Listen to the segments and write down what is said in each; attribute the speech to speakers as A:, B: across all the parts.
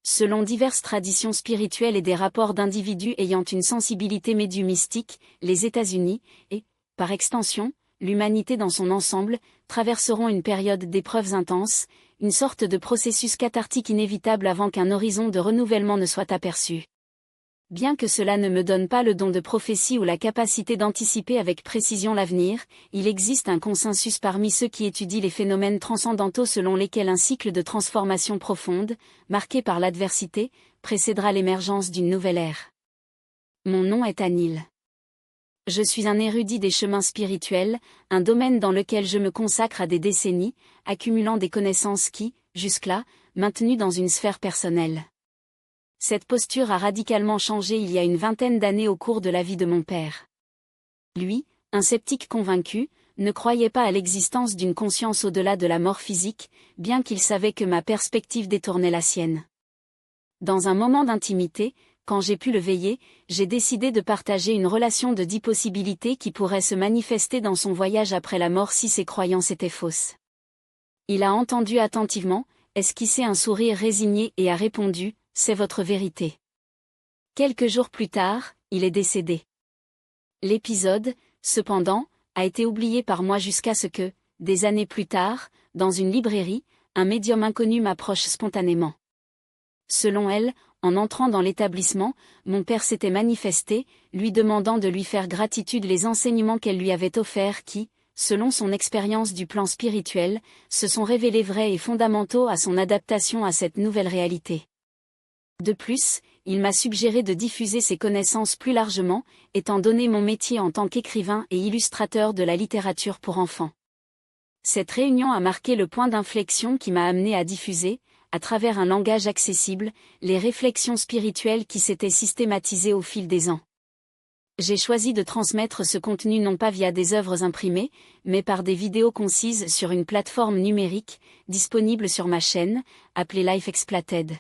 A: Selon diverses traditions spirituelles et des rapports d'individus ayant une sensibilité médiumistique, les États-Unis, et, par extension, l'humanité dans son ensemble, traverseront une période d'épreuves intenses, une sorte de processus cathartique inévitable avant qu'un horizon de renouvellement ne soit aperçu. Bien que cela ne me donne pas le don de prophétie ou la capacité d'anticiper avec précision l'avenir, il existe un consensus parmi ceux qui étudient les phénomènes transcendantaux selon lesquels un cycle de transformation profonde, marqué par l'adversité, précédera l'émergence d'une nouvelle ère. Mon nom est Anil. Je suis un érudit des chemins spirituels, un domaine dans lequel je me consacre à des décennies, accumulant des connaissances qui, jusque-là, maintenues dans une sphère personnelle. Cette posture a radicalement changé il y a une vingtaine d'années au cours de la vie de mon père. Lui, un sceptique convaincu, ne croyait pas à l'existence d'une conscience au-delà de la mort physique, bien qu'il savait que ma perspective détournait la sienne. Dans un moment d'intimité, quand j'ai pu le veiller, j'ai décidé de partager une relation de 10 possibilités qui pourraient se manifester dans son voyage après la mort si ses croyances étaient fausses. Il a entendu attentivement, esquissé un sourire résigné et a répondu: « C'est votre vérité. » Quelques jours plus tard, il est décédé. L'épisode, cependant, a été oublié par moi jusqu'à ce que, des années plus tard, dans une librairie, un médium inconnu m'approche spontanément. Selon elle, en entrant dans l'établissement, mon père s'était manifesté, lui demandant de lui faire gratitude les enseignements qu'elle lui avait offerts qui, selon son expérience du plan spirituel, se sont révélés vrais et fondamentaux à son adaptation à cette nouvelle réalité. De plus, il m'a suggéré de diffuser ces connaissances plus largement, étant donné mon métier en tant qu'écrivain et illustrateur de la littérature pour enfants. Cette réunion a marqué le point d'inflexion qui m'a amené à diffuser, à travers un langage accessible, les réflexions spirituelles qui s'étaient systématisées au fil des ans. J'ai choisi de transmettre ce contenu non pas via des œuvres imprimées, mais par des vidéos concises sur une plateforme numérique, disponible sur ma chaîne, appelée Life Exploited.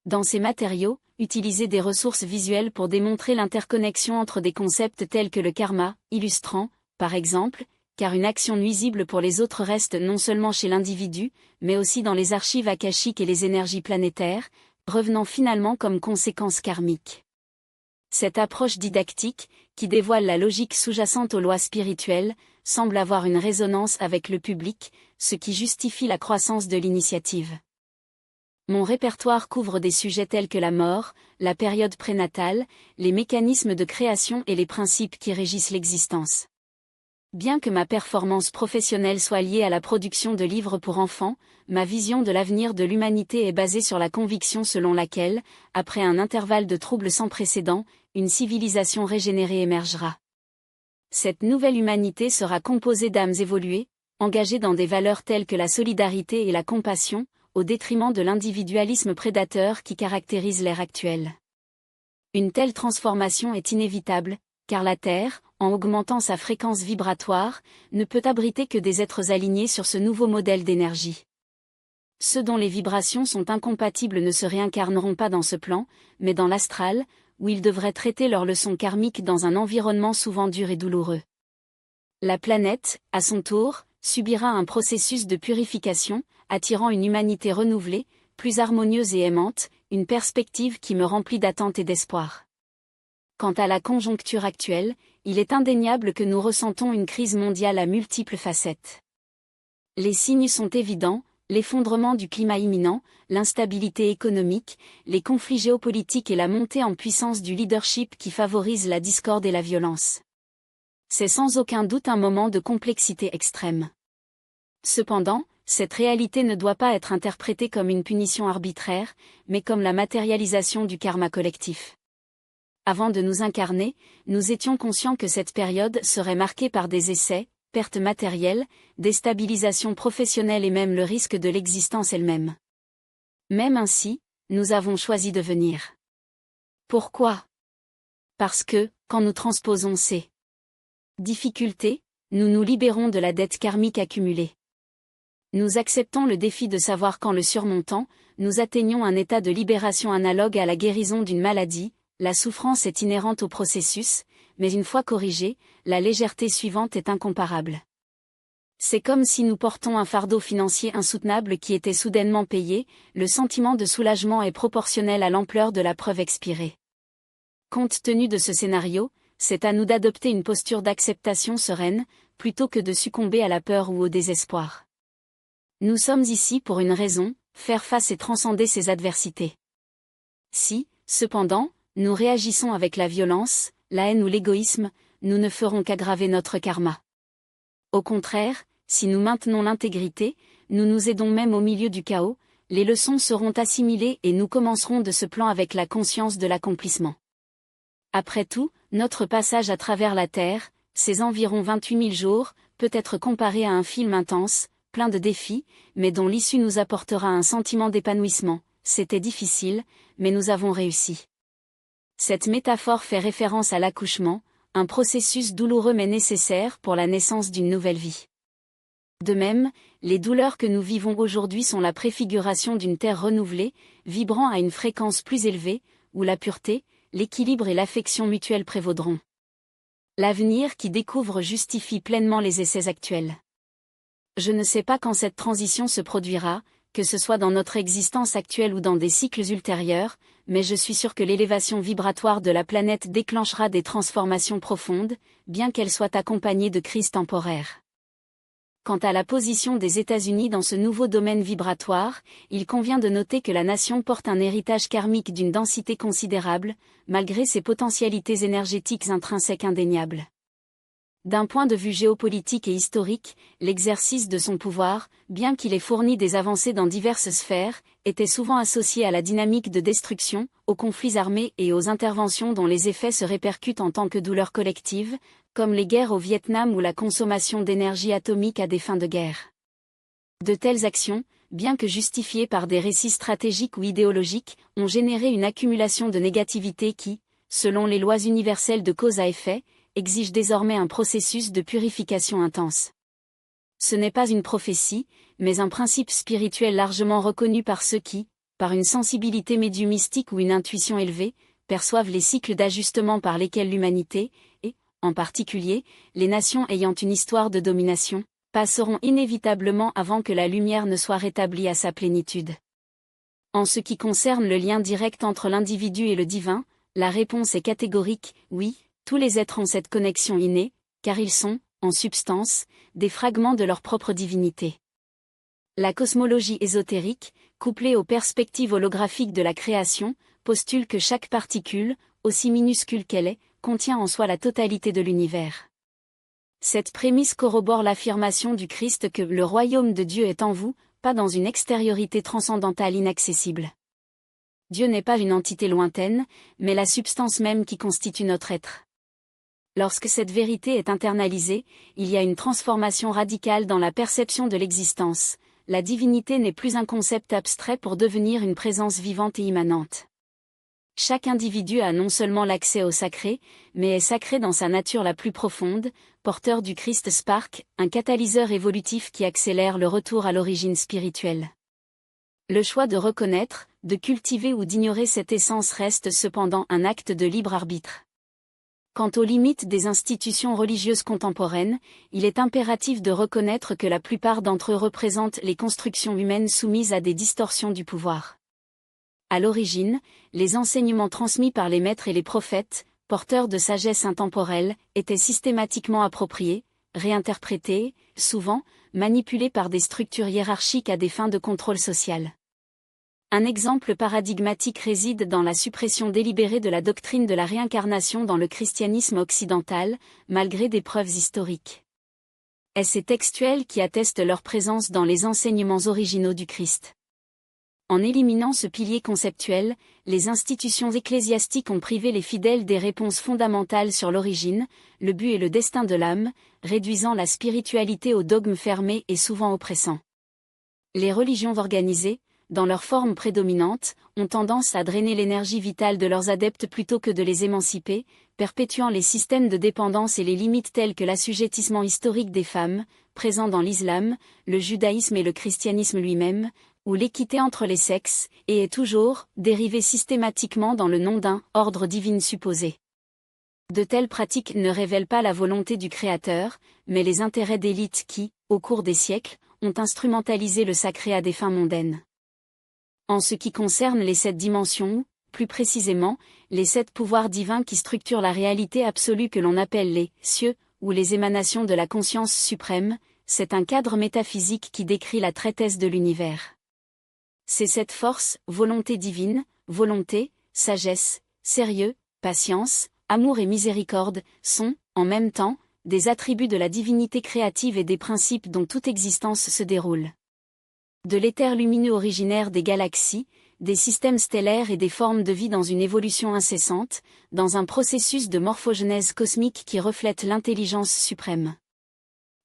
A: Dans ces matériaux, utiliser des ressources visuelles pour démontrer l'interconnexion entre des concepts tels que le karma, illustrant, par exemple, car une action nuisible pour les autres reste non seulement chez l'individu, mais aussi dans les archives akashiques et les énergies planétaires, revenant finalement comme conséquence karmique. Cette approche didactique, qui dévoile la logique sous-jacente aux lois spirituelles, semble avoir une résonance avec le public, ce qui justifie la croissance de l'initiative. Mon répertoire couvre des sujets tels que la mort, la période prénatale, les mécanismes de création et les principes qui régissent l'existence. Bien que ma performance professionnelle soit liée à la production de livres pour enfants, ma vision de l'avenir de l'humanité est basée sur la conviction selon laquelle, après un intervalle de troubles sans précédent, une civilisation régénérée émergera. Cette nouvelle humanité sera composée d'âmes évoluées, engagées dans des valeurs telles que la solidarité et la compassion, au détriment de l'individualisme prédateur qui caractérise l'ère actuelle. Une telle transformation est inévitable, car la Terre, en augmentant sa fréquence vibratoire, ne peut abriter que des êtres alignés sur ce nouveau modèle d'énergie. Ceux dont les vibrations sont incompatibles ne se réincarneront pas dans ce plan, mais dans l'astral, où ils devraient traiter leurs leçons karmiques dans un environnement souvent dur et douloureux. La planète, à son tour, subira un processus de purification, attirant une humanité renouvelée, plus harmonieuse et aimante, une perspective qui me remplit d'attente et d'espoir. Quant à la conjoncture actuelle, il est indéniable que nous ressentons une crise mondiale à multiples facettes. Les signes sont évidents, l'effondrement du climat imminent, l'instabilité économique, les conflits géopolitiques et la montée en puissance du leadership qui favorise la discorde et la violence. C'est sans aucun doute un moment de complexité extrême. Cependant, cette réalité ne doit pas être interprétée comme une punition arbitraire, mais comme la matérialisation du karma collectif. Avant de nous incarner, nous étions conscients que cette période serait marquée par des essais, pertes matérielles, déstabilisation professionnelle et même le risque de l'existence elle-même. Même ainsi, nous avons choisi de venir. Pourquoi ? Parce que, quand nous transposons ces difficultés, nous nous libérons de la dette karmique accumulée. Nous acceptons le défi de savoir qu'en le surmontant, nous atteignons un état de libération analogue à la guérison d'une maladie. La souffrance est inhérente au processus, mais une fois corrigée, la légèreté suivante est incomparable. C'est comme si nous portons un fardeau financier insoutenable qui était soudainement payé, le sentiment de soulagement est proportionnel à l'ampleur de la preuve expirée. Compte tenu de ce scénario, c'est à nous d'adopter une posture d'acceptation sereine, plutôt que de succomber à la peur ou au désespoir. Nous sommes ici pour une raison, faire face et transcender ces adversités. Si, cependant, nous réagissons avec la violence, la haine ou l'égoïsme, nous ne ferons qu'aggraver notre karma. Au contraire, si nous maintenons l'intégrité, nous nous aidons même au milieu du chaos, les leçons seront assimilées et nous commencerons de ce plan avec la conscience de l'accomplissement. Après tout, notre passage à travers la Terre, ces environ 28 000 jours, peut être comparé à un film intense, plein de défis, mais dont l'issue nous apportera un sentiment d'épanouissement. C'était difficile, mais nous avons réussi. Cette métaphore fait référence à l'accouchement, un processus douloureux mais nécessaire pour la naissance d'une nouvelle vie. De même, les douleurs que nous vivons aujourd'hui sont la préfiguration d'une terre renouvelée, vibrant à une fréquence plus élevée, où la pureté, l'équilibre et l'affection mutuelle prévaudront. L'avenir qui découvre justifie pleinement les essais actuels. Je ne sais pas quand cette transition se produira, que ce soit dans notre existence actuelle ou dans des cycles ultérieurs, mais je suis sûr que l'élévation vibratoire de la planète déclenchera des transformations profondes, bien qu'elles soient accompagnées de crises temporaires. Quant à la position des États-Unis dans ce nouveau domaine vibratoire, il convient de noter que la nation porte un héritage karmique d'une densité considérable, malgré ses potentialités énergétiques intrinsèques indéniables. D'un point de vue géopolitique et historique, l'exercice de son pouvoir, bien qu'il ait fourni des avancées dans diverses sphères, était souvent associé à la dynamique de destruction, aux conflits armés et aux interventions dont les effets se répercutent en tant que douleur collective, comme les guerres au Vietnam ou la consommation d'énergie atomique à des fins de guerre. De telles actions, bien que justifiées par des récits stratégiques ou idéologiques, ont généré une accumulation de négativité qui, selon les lois universelles de cause à effet, exige désormais un processus de purification intense. Ce n'est pas une prophétie, mais un principe spirituel largement reconnu par ceux qui, par une sensibilité médiumistique ou une intuition élevée, perçoivent les cycles d'ajustement par lesquels l'humanité, et, en particulier, les nations ayant une histoire de domination, passeront inévitablement avant que la lumière ne soit rétablie à sa plénitude. En ce qui concerne le lien direct entre l'individu et le divin, la réponse est catégorique, oui. Tous les êtres ont cette connexion innée, car ils sont, en substance, des fragments de leur propre divinité. La cosmologie ésotérique, couplée aux perspectives holographiques de la création, postule que chaque particule, aussi minuscule qu'elle est, contient en soi la totalité de l'univers. Cette prémisse corrobore l'affirmation du Christ que le royaume de Dieu est en vous, pas dans une extériorité transcendantale inaccessible. Dieu n'est pas une entité lointaine, mais la substance même qui constitue notre être. Lorsque cette vérité est internalisée, il y a une transformation radicale dans la perception de l'existence. La divinité n'est plus un concept abstrait pour devenir une présence vivante et immanente. Chaque individu a non seulement l'accès au sacré, mais est sacré dans sa nature la plus profonde, porteur du Christ Spark, un catalyseur évolutif qui accélère le retour à l'origine spirituelle. Le choix de reconnaître, de cultiver ou d'ignorer cette essence reste cependant un acte de libre arbitre. Quant aux limites des institutions religieuses contemporaines, il est impératif de reconnaître que la plupart d'entre eux représentent les constructions humaines soumises à des distorsions du pouvoir. À l'origine, les enseignements transmis par les maîtres et les prophètes, porteurs de sagesse intemporelle, étaient systématiquement appropriés, réinterprétés, souvent, manipulés par des structures hiérarchiques à des fins de contrôle social. Un exemple paradigmatique réside dans la suppression délibérée de la doctrine de la réincarnation dans le christianisme occidental, malgré des preuves historiques. Est-ce ces textuels qui attestent leur présence dans les enseignements originaux du Christ. En éliminant ce pilier conceptuel, les institutions ecclésiastiques ont privé les fidèles des réponses fondamentales sur l'origine, le but et le destin de l'âme, réduisant la spiritualité aux dogmes fermés et souvent oppressants. Les religions organisées, dans leur forme prédominante, ont tendance à drainer l'énergie vitale de leurs adeptes plutôt que de les émanciper, perpétuant les systèmes de dépendance et les limites telles que l'assujettissement historique des femmes, présent dans l'islam, le judaïsme et le christianisme lui-même, ou l'équité entre les sexes, et est toujours dérivée systématiquement dans le nom d'un ordre divin supposé. De telles pratiques ne révèlent pas la volonté du Créateur, mais les intérêts d'élites qui, au cours des siècles, ont instrumentalisé le sacré à des fins mondaines. En ce qui concerne les 7 dimensions ou, plus précisément, les 7 pouvoirs divins qui structurent la réalité absolue que l'on appelle les cieux, ou les émanations de la conscience suprême, c'est un cadre métaphysique qui décrit la traitesse de l'univers. Ces 7 forces, volonté divine, volonté, sagesse, sérieux, patience, amour et miséricorde, sont, en même temps, des attributs de la divinité créative et des principes dont toute existence se déroule. De l'éther lumineux originaire des galaxies, des systèmes stellaires et des formes de vie dans une évolution incessante, dans un processus de morphogenèse cosmique qui reflète l'intelligence suprême.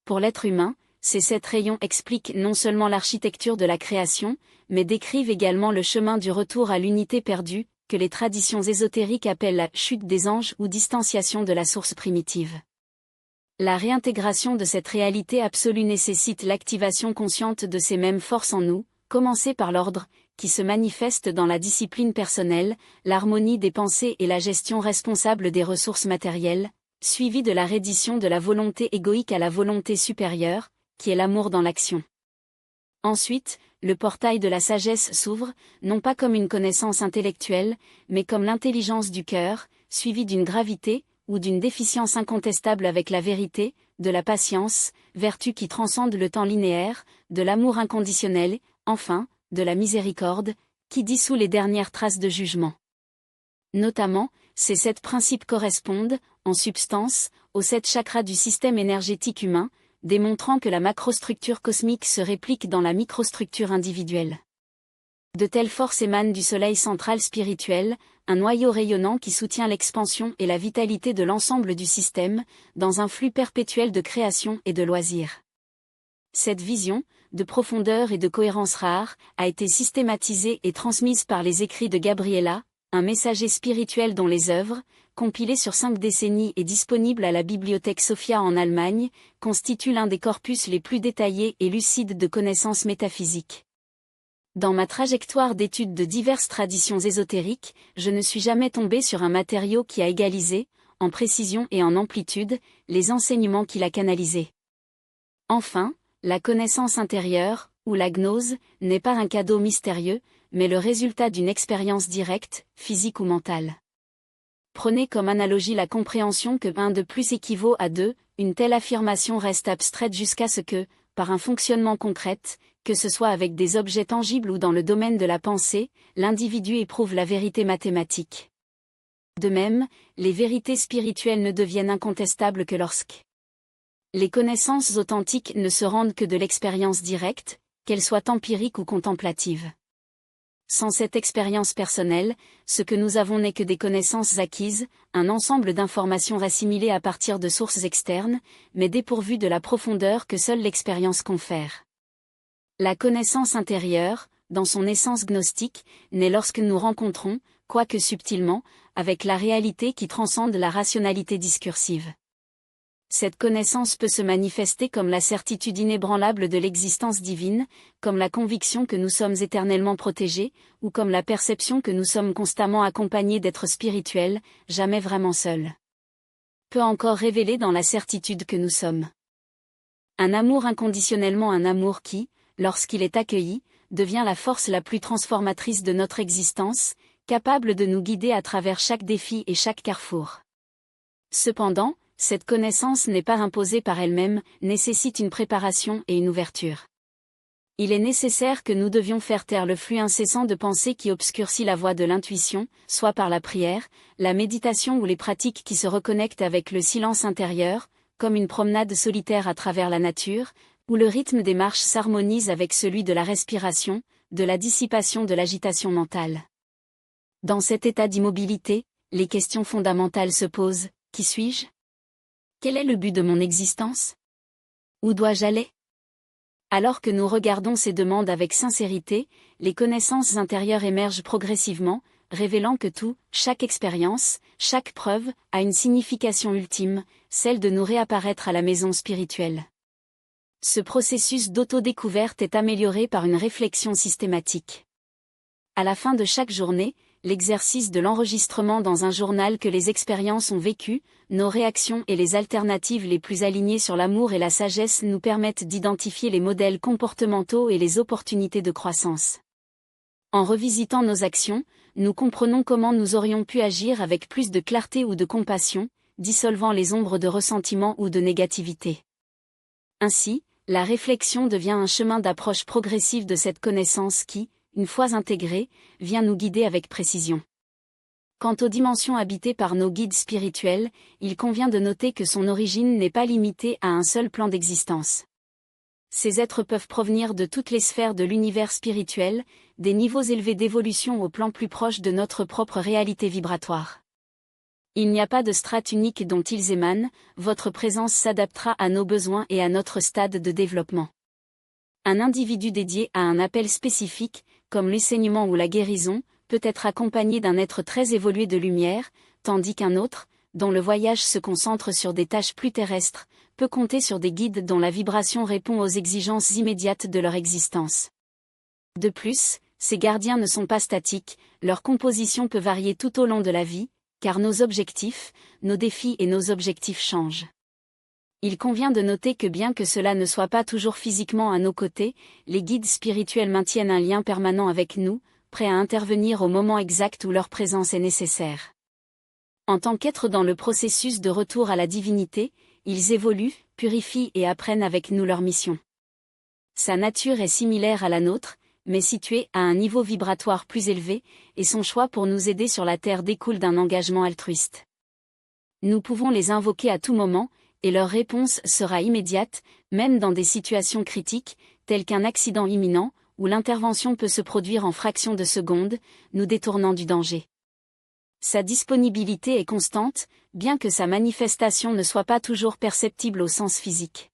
A: Pour l'être humain, ces 7 rayons expliquent non seulement l'architecture de la création, mais décrivent également le chemin du retour à l'unité perdue, que les traditions ésotériques appellent la chute des anges ou distanciation de la source primitive. La réintégration de cette réalité absolue nécessite l'activation consciente de ces mêmes forces en nous, commencée par l'ordre, qui se manifeste dans la discipline personnelle, l'harmonie des pensées et la gestion responsable des ressources matérielles, suivie de la reddition de la volonté égoïque à la volonté supérieure, qui est l'amour dans l'action. Ensuite, le portail de la sagesse s'ouvre, non pas comme une connaissance intellectuelle, mais comme l'intelligence du cœur, suivie d'une gravité, ou d'une déficience incontestable avec la vérité, de la patience, vertu qui transcende le temps linéaire, de l'amour inconditionnel, enfin, de la miséricorde, qui dissout les dernières traces de jugement. Notamment, ces 7 principes correspondent, en substance, aux 7 chakras du système énergétique humain, démontrant que la macrostructure cosmique se réplique dans la microstructure individuelle. De telles forces émanent du soleil central spirituel, un noyau rayonnant qui soutient l'expansion et la vitalité de l'ensemble du système, dans un flux perpétuel de création et de loisirs. Cette vision, de profondeur et de cohérence rare, a été systématisée et transmise par les écrits de Gabriela, un messager spirituel dont les œuvres, compilées sur 5 décennies et disponibles à la bibliothèque Sophia en Allemagne, constituent l'un des corpus les plus détaillés et lucides de connaissances métaphysiques. Dans ma trajectoire d'étude de diverses traditions ésotériques, je ne suis jamais tombé sur un matériau qui a égalisé, en précision et en amplitude, les enseignements qu'il a canalisés. Enfin, la connaissance intérieure, ou la gnose, n'est pas un cadeau mystérieux, mais le résultat d'une expérience directe, physique ou mentale. Prenez comme analogie la compréhension que 1 de plus équivaut à 2, une telle affirmation reste abstraite jusqu'à ce que, par un fonctionnement concret, que ce soit avec des objets tangibles ou dans le domaine de la pensée, l'individu éprouve la vérité mathématique. De même, les vérités spirituelles ne deviennent incontestables que lorsque les connaissances authentiques ne se rendent que de l'expérience directe, qu'elle soit empirique ou contemplative. Sans cette expérience personnelle, ce que nous avons n'est que des connaissances acquises, un ensemble d'informations assimilées à partir de sources externes, mais dépourvues de la profondeur que seule l'expérience confère. La connaissance intérieure, dans son essence gnostique, naît lorsque nous rencontrons, quoique subtilement, avec la réalité qui transcende la rationalité discursive. Cette connaissance peut se manifester comme la certitude inébranlable de l'existence divine, comme la conviction que nous sommes éternellement protégés, ou comme la perception que nous sommes constamment accompagnés d'êtres spirituels, jamais vraiment seuls. Peut encore révéler dans la certitude que nous sommes. Un amour inconditionnellement un amour qui, lorsqu'il est accueilli, devient la force la plus transformatrice de notre existence, capable de nous guider à travers chaque défi et chaque carrefour. Cependant, cette connaissance n'est pas imposée par elle-même, nécessite une préparation et une ouverture. Il est nécessaire que nous devions faire taire le flux incessant de pensées qui obscurcit la voie de l'intuition, soit par la prière, la méditation ou les pratiques qui se reconnectent avec le silence intérieur, comme une promenade solitaire à travers la nature, où le rythme des marches s'harmonise avec celui de la respiration, de la dissipation de l'agitation mentale. Dans cet état d'immobilité, les questions fondamentales se posent. Qui suis-je? Quel est le but de mon existence? Où dois-je aller? Alors que nous regardons ces demandes avec sincérité, les connaissances intérieures émergent progressivement, révélant que tout, chaque expérience, chaque preuve, a une signification ultime, celle de nous réapparaître à la maison spirituelle. Ce processus d'autodécouverte est amélioré par une réflexion systématique. À la fin de chaque journée, l'exercice de l'enregistrement dans un journal que les expériences ont vécues, nos réactions et les alternatives les plus alignées sur l'amour et la sagesse nous permettent d'identifier les modèles comportementaux et les opportunités de croissance. En revisitant nos actions, nous comprenons comment nous aurions pu agir avec plus de clarté ou de compassion, dissolvant les ombres de ressentiment ou de négativité. Ainsi, la réflexion devient un chemin d'approche progressive de cette connaissance qui, une fois intégrée, vient nous guider avec précision. Quant aux dimensions habitées par nos guides spirituels, il convient de noter que son origine n'est pas limitée à un seul plan d'existence. Ces êtres peuvent provenir de toutes les sphères de l'univers spirituel, des niveaux élevés d'évolution au plan plus proche de notre propre réalité vibratoire. Il n'y a pas de strate unique dont ils émanent, votre présence s'adaptera à nos besoins et à notre stade de développement. Un individu dédié à un appel spécifique, comme l'enseignement ou la guérison, peut être accompagné d'un être très évolué de lumière, tandis qu'un autre, dont le voyage se concentre sur des tâches plus terrestres, peut compter sur des guides dont la vibration répond aux exigences immédiates de leur existence. De plus, ces gardiens ne sont pas statiques, leur composition peut varier tout au long de la vie, car nos objectifs, nos défis et nos objectifs changent. Il convient de noter que bien que cela ne soit pas toujours physiquement à nos côtés, les guides spirituels maintiennent un lien permanent avec nous, prêts à intervenir au moment exact où leur présence est nécessaire. En tant qu'êtres dans le processus de retour à la divinité, ils évoluent, purifient et apprennent avec nous leur mission. Sa nature est similaire à la nôtre, mais située à un niveau vibratoire plus élevé, et son choix pour nous aider sur la Terre découle d'un engagement altruiste. Nous pouvons les invoquer à tout moment, et leur réponse sera immédiate, même dans des situations critiques, telles qu'un accident imminent, où l'intervention peut se produire en fractions de secondes, nous détournant du danger. Sa disponibilité est constante, bien que sa manifestation ne soit pas toujours perceptible au sens physique.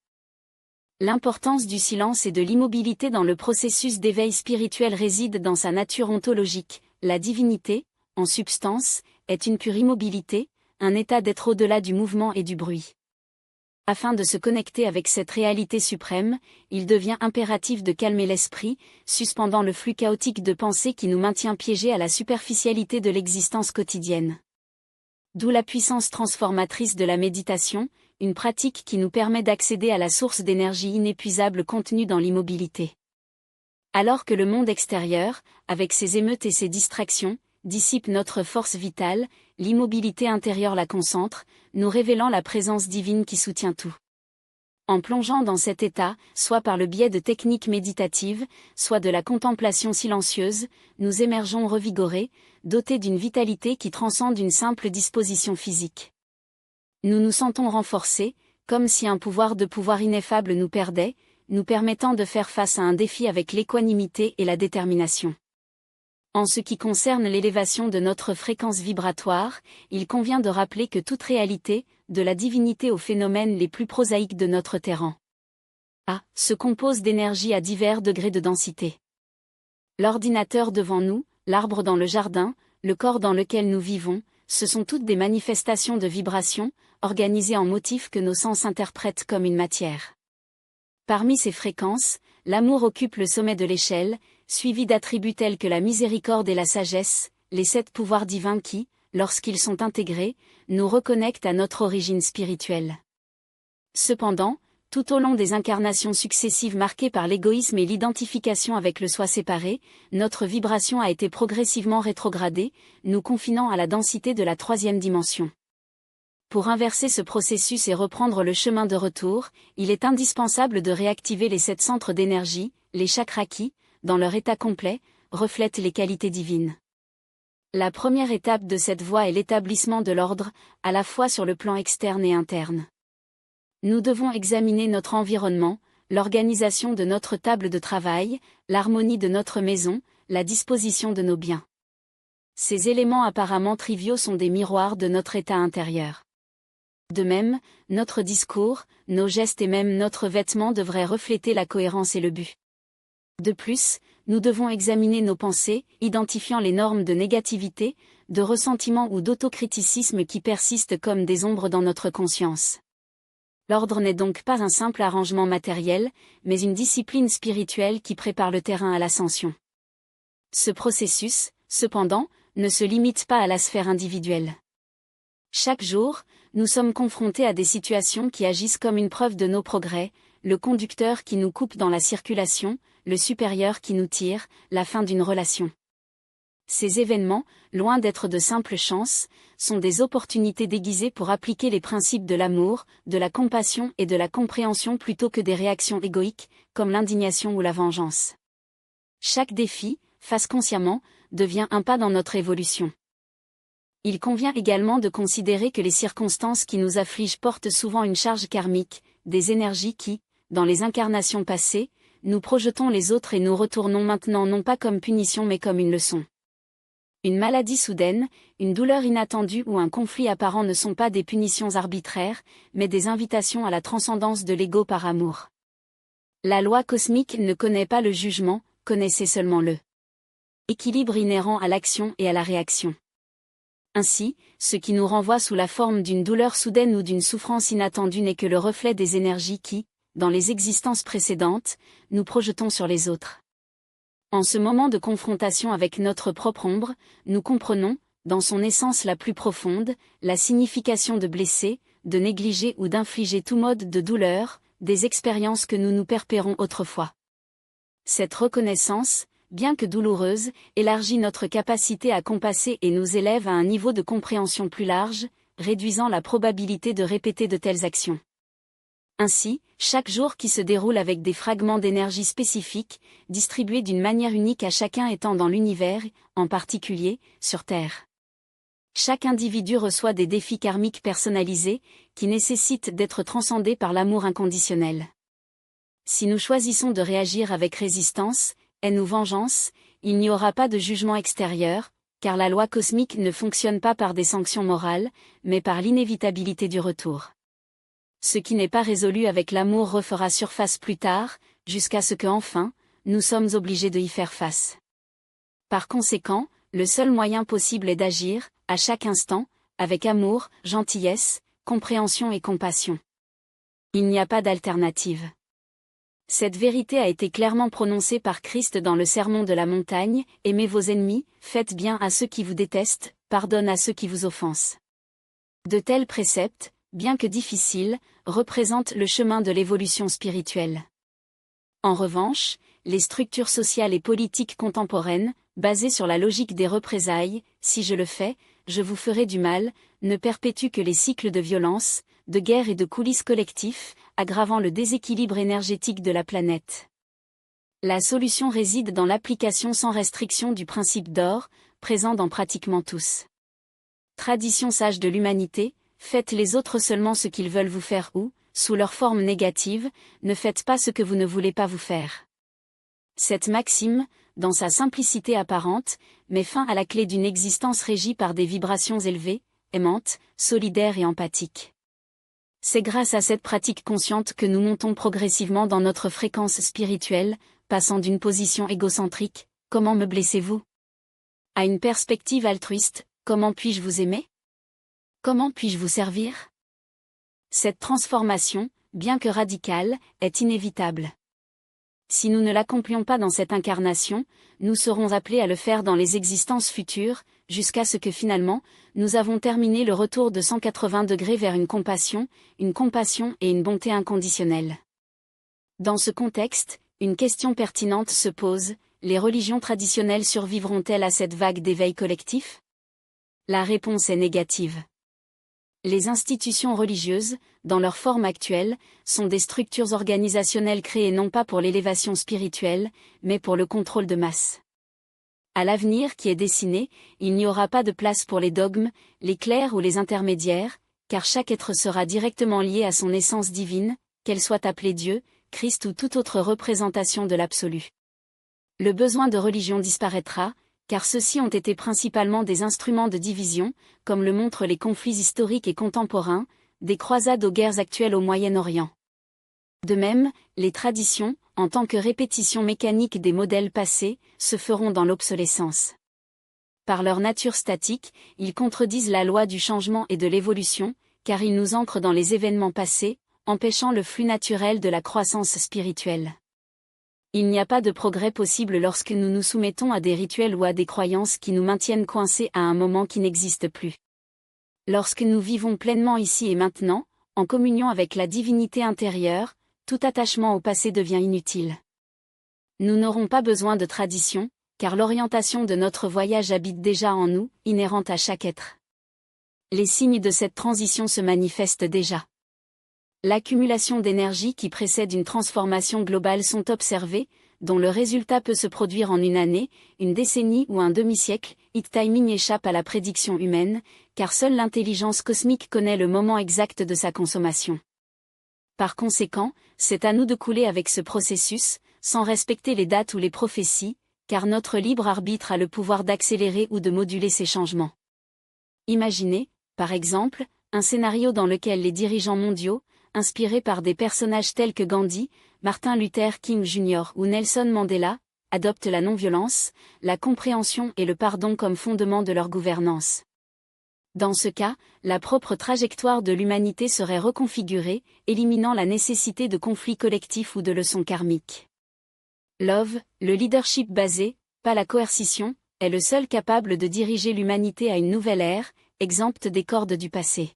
A: L'importance du silence et de l'immobilité dans le processus d'éveil spirituel réside dans sa nature ontologique. La divinité, en substance, est une pure immobilité, un état d'être au-delà du mouvement et du bruit. Afin de se connecter avec cette réalité suprême, il devient impératif de calmer l'esprit, suspendant le flux chaotique de pensée qui nous maintient piégés à la superficialité de l'existence quotidienne. D'où la puissance transformatrice de la méditation, une pratique qui nous permet d'accéder à la source d'énergie inépuisable contenue dans l'immobilité. Alors que le monde extérieur, avec ses émeutes et ses distractions, dissipe notre force vitale, l'immobilité intérieure la concentre, nous révélant la présence divine qui soutient tout. En plongeant dans cet état, soit par le biais de techniques méditatives, soit de la contemplation silencieuse, nous émergeons revigorés, dotés d'une vitalité qui transcende une simple disposition physique. Nous nous sentons renforcés, comme si un pouvoir ineffable nous perdait, nous permettant de faire face à un défi avec l'équanimité et la détermination. En ce qui concerne l'élévation de notre fréquence vibratoire, il convient de rappeler que toute réalité, de la divinité aux phénomènes les plus prosaïques de notre terrain, se compose d'énergie à divers degrés de densité. L'ordinateur devant nous, l'arbre dans le jardin, le corps dans lequel nous vivons, ce sont toutes des manifestations de vibrations, organisées en motifs que nos sens interprètent comme une matière. Parmi ces fréquences, l'amour occupe le sommet de l'échelle, suivi d'attributs tels que la miséricorde et la sagesse, les 7 pouvoirs divins qui, lorsqu'ils sont intégrés, nous reconnectent à notre origine spirituelle. Cependant, tout au long des incarnations successives marquées par l'égoïsme et l'identification avec le soi séparé, notre vibration a été progressivement rétrogradée, nous confinant à la densité de la 3e dimension. Pour inverser ce processus et reprendre le chemin de retour, il est indispensable de réactiver les 7 centres d'énergie, les chakras qui, dans leur état complet, reflètent les qualités divines. La première étape de cette voie est l'établissement de l'ordre, à la fois sur le plan externe et interne. Nous devons examiner notre environnement, l'organisation de notre table de travail, l'harmonie de notre maison, la disposition de nos biens. Ces éléments apparemment triviaux sont des miroirs de notre état intérieur. De même, notre discours, nos gestes et même notre vêtement devraient refléter la cohérence et le but. De plus, nous devons examiner nos pensées, identifiant les normes de négativité, de ressentiment ou d'autocriticisme qui persistent comme des ombres dans notre conscience. L'ordre n'est donc pas un simple arrangement matériel, mais une discipline spirituelle qui prépare le terrain à l'ascension. Ce processus, cependant, ne se limite pas à la sphère individuelle. Chaque jour, nous sommes confrontés à des situations qui agissent comme une preuve de nos progrès, le conducteur qui nous coupe dans la circulation, le supérieur qui nous tire, la fin d'une relation. Ces événements, loin d'être de simples chances, sont des opportunités déguisées pour appliquer les principes de l'amour, de la compassion et de la compréhension plutôt que des réactions égoïques, comme l'indignation ou la vengeance. Chaque défi, face consciemment, devient un pas dans notre évolution. Il convient également de considérer que les circonstances qui nous affligent portent souvent une charge karmique, des énergies qui, dans les incarnations passées, nous projetons les autres et nous retournons maintenant non pas comme punition mais comme une leçon. Une maladie soudaine, une douleur inattendue ou un conflit apparent ne sont pas des punitions arbitraires, mais des invitations à la transcendance de l'ego par amour. La loi cosmique ne connaît pas le jugement, connaissez seulement le équilibre inhérent à l'action et à la réaction. Ainsi, ce qui nous renvoie sous la forme d'une douleur soudaine ou d'une souffrance inattendue n'est que le reflet des énergies qui, dans les existences précédentes, nous projetons sur les autres. En ce moment de confrontation avec notre propre ombre, nous comprenons, dans son essence la plus profonde, la signification de blesser, de négliger ou d'infliger tout mode de douleur, des expériences que nous nous perpérons autrefois. Cette reconnaissance, bien que douloureuse, élargit notre capacité à compasser et nous élève à un niveau de compréhension plus large, réduisant la probabilité de répéter de telles actions. Ainsi, chaque jour qui se déroule avec des fragments d'énergie spécifiques, distribués d'une manière unique à chacun étant dans l'univers, en particulier, sur Terre. Chaque individu reçoit des défis karmiques personnalisés, qui nécessitent d'être transcendés par l'amour inconditionnel. Si nous choisissons de réagir avec résistance, haine ou vengeance, il n'y aura pas de jugement extérieur, car la loi cosmique ne fonctionne pas par des sanctions morales, mais par l'inévitabilité du retour. Ce qui n'est pas résolu avec l'amour refera surface plus tard, jusqu'à ce que enfin, nous sommes obligés de y faire face. Par conséquent, le seul moyen possible est d'agir, à chaque instant, avec amour, gentillesse, compréhension et compassion. Il n'y a pas d'alternative. Cette vérité a été clairement prononcée par Christ dans le Sermon de la montagne, « Aimez vos ennemis, faites bien à ceux qui vous détestent, pardonnez à ceux qui vous offensent ». De tels préceptes, bien que difficiles, représentent le chemin de l'évolution spirituelle. En revanche, les structures sociales et politiques contemporaines, basées sur la logique des représailles, « si je le fais, je vous ferai du mal », ne perpétuent que les cycles de violence, de guerre et de coulisses collectifs, aggravant le déséquilibre énergétique de la planète. La solution réside dans l'application sans restriction du principe d'or, présent dans pratiquement tous. Tradition sage de l'humanité, faites les autres seulement ce qu'ils veulent vous faire ou, sous leur forme négative, ne faites pas ce que vous ne voulez pas vous faire. Cette maxime, dans sa simplicité apparente, met fin à la clé d'une existence régie par des vibrations élevées, aimantes, solidaires et empathiques. C'est grâce à cette pratique consciente que nous montons progressivement dans notre fréquence spirituelle, passant d'une position égocentrique, « Comment me blessez-vous ?», à une perspective altruiste, « Comment puis-je vous aimer ? Comment puis-je vous servir ?» Cette transformation, bien que radicale, est inévitable. Si nous ne l'accomplions pas dans cette incarnation, nous serons appelés à le faire dans les existences futures, jusqu'à ce que finalement, nous avons terminé le retour de 180 degrés vers une compassion et une bonté inconditionnelle. Dans ce contexte, une question pertinente se pose, les religions traditionnelles survivront-elles à cette vague d'éveil collectif ? La réponse est négative. Les institutions religieuses, dans leur forme actuelle, sont des structures organisationnelles créées non pas pour l'élévation spirituelle, mais pour le contrôle de masse. À l'avenir qui est dessiné, il n'y aura pas de place pour les dogmes, les clercs ou les intermédiaires, car chaque être sera directement lié à son essence divine, qu'elle soit appelée Dieu, Christ ou toute autre représentation de l'absolu. Le besoin de religion disparaîtra, car ceux-ci ont été principalement des instruments de division, comme le montrent les conflits historiques et contemporains, des croisades aux guerres actuelles au Moyen-Orient. De même, les traditions, en tant que répétition mécanique des modèles passés, se feront dans l'obsolescence. Par leur nature statique, ils contredisent la loi du changement et de l'évolution, car ils nous ancrent dans les événements passés, empêchant le flux naturel de la croissance spirituelle. Il n'y a pas de progrès possible lorsque nous nous soumettons à des rituels ou à des croyances qui nous maintiennent coincés à un moment qui n'existe plus. Lorsque nous vivons pleinement ici et maintenant, en communion avec la divinité intérieure, tout attachement au passé devient inutile. Nous n'aurons pas besoin de tradition, car l'orientation de notre voyage habite déjà en nous, inhérente à chaque être. Les signes de cette transition se manifestent déjà. L'accumulation d'énergie qui précède une transformation globale sont observées, dont le résultat peut se produire en une année, une décennie ou un demi-siècle. It timing échappe à la prédiction humaine, car seule l'intelligence cosmique connaît le moment exact de sa consommation. Par conséquent, c'est à nous de couler avec ce processus, sans respecter les dates ou les prophéties, car notre libre arbitre a le pouvoir d'accélérer ou de moduler ces changements. Imaginez, par exemple, un scénario dans lequel les dirigeants mondiaux, inspirés par des personnages tels que Gandhi, Martin Luther King Jr. ou Nelson Mandela, adoptent la non-violence, la compréhension et le pardon comme fondement de leur gouvernance. Dans ce cas, la propre trajectoire de l'humanité serait reconfigurée, éliminant la nécessité de conflits collectifs ou de leçons karmiques. Love, le leadership basé, pas la coercition, est le seul capable de diriger l'humanité à une nouvelle ère, exempte des cordes du passé.